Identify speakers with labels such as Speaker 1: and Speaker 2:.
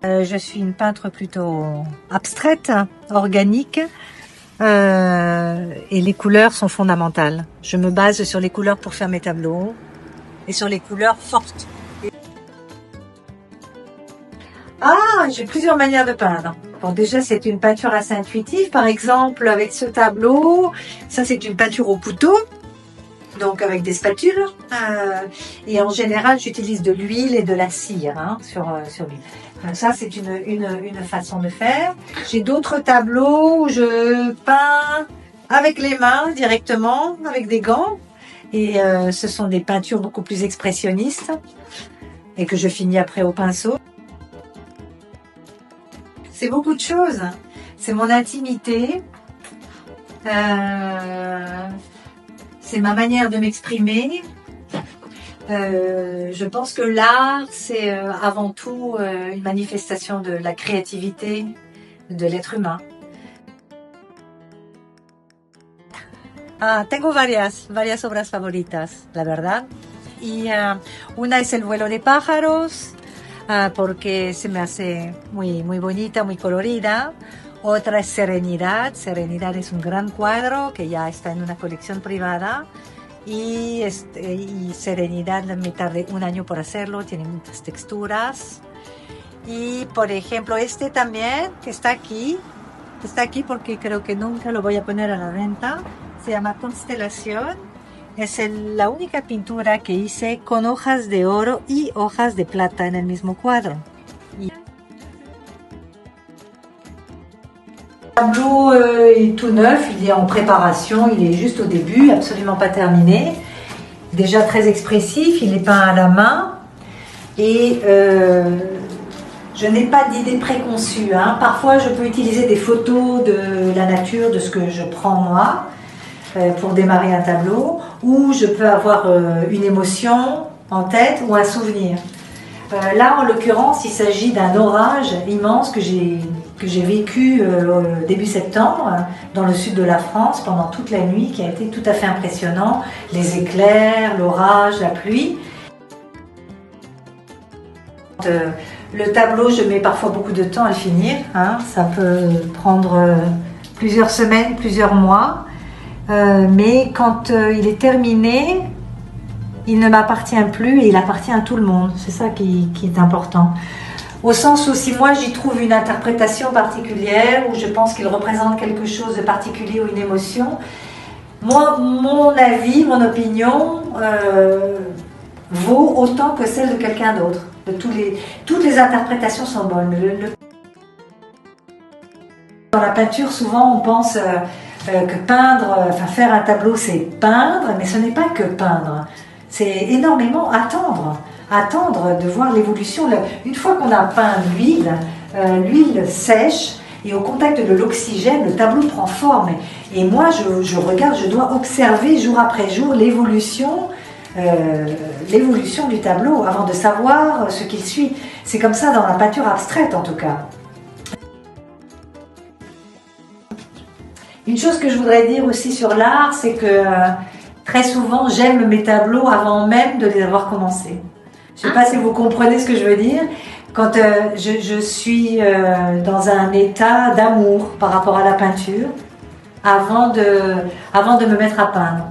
Speaker 1: Je suis une peintre plutôt abstraite, organique, et les couleurs sont fondamentales. Je me base sur les couleurs pour faire mes tableaux et sur les couleurs fortes. J'ai plusieurs manières de peindre. Bon, déjà, c'est une peinture assez intuitive. Par exemple, avec ce tableau, ça c'est une peinture au couteau, donc avec des spatules. Et en général, j'utilise de l'huile et de la cire sur l'huile. Donc ça, c'est une façon de faire. J'ai d'autres tableaux où je peins avec les mains directement, avec des gants. Et ce sont des peintures beaucoup plus expressionnistes et que je finis après au pinceau. C'est beaucoup de choses. C'est mon intimité. C'est ma manière de m'exprimer. Je pense que l'art, c'est avant tout une manifestation de la créativité de l'être humain. Tengo varias obras favoritas, la verdad. Y una es El vuelo de pájaros, porque se me hace muy bonita, muy colorida. Otra es Serenidad. Serenidad es un gran cuadro que ya está en una colección privada. Y Serenidad me tardé un año por hacerlo, tiene muchas texturas. Y por ejemplo este también, que está aquí porque creo que nunca lo voy a poner a la venta, se llama Constelación. Es la única pintura que hice con hojas de oro y hojas de plata en el mismo cuadro. Le tableau est tout neuf, il est en préparation, il est juste au début, absolument pas terminé. Déjà très expressif, il est peint à la main et je n'ai pas d'idée préconçue. Parfois je peux utiliser des photos de la nature, de ce que je prends moi, pour démarrer un tableau, ou je peux avoir une émotion en tête ou un souvenir. Là, en l'occurrence, il s'agit d'un orage immense que j'ai vécu début septembre dans le sud de la France pendant toute la nuit, qui a été tout à fait impressionnant. Les éclairs, l'orage, la pluie. Le tableau, je mets parfois beaucoup de temps à le finir. Ça peut prendre plusieurs semaines, plusieurs mois. Mais quand il est terminé, il ne m'appartient plus et il appartient à tout le monde. C'est ça qui est important. Au sens où si moi j'y trouve une interprétation particulière, où je pense qu'il représente quelque chose de particulier ou une émotion, moi, mon avis, mon opinion vaut autant que celle de quelqu'un d'autre. Toutes les interprétations sont bonnes. Dans la peinture, souvent on pense que peindre, faire un tableau c'est peindre, mais ce n'est pas que peindre. C'est énormément attendre de voir l'évolution. Une fois qu'on a peint l'huile, l'huile sèche et au contact de l'oxygène, le tableau prend forme. Et moi, je regarde, je dois observer jour après jour l'évolution du tableau avant de savoir ce qu'il suit. C'est comme ça dans la peinture abstraite en tout cas. Une chose que je voudrais dire aussi sur l'art, c'est que très souvent, j'aime mes tableaux avant même de les avoir commencés. Je ne sais pas si vous comprenez ce que je veux dire. Quand je suis dans un état d'amour par rapport à la peinture, avant de me mettre à peindre.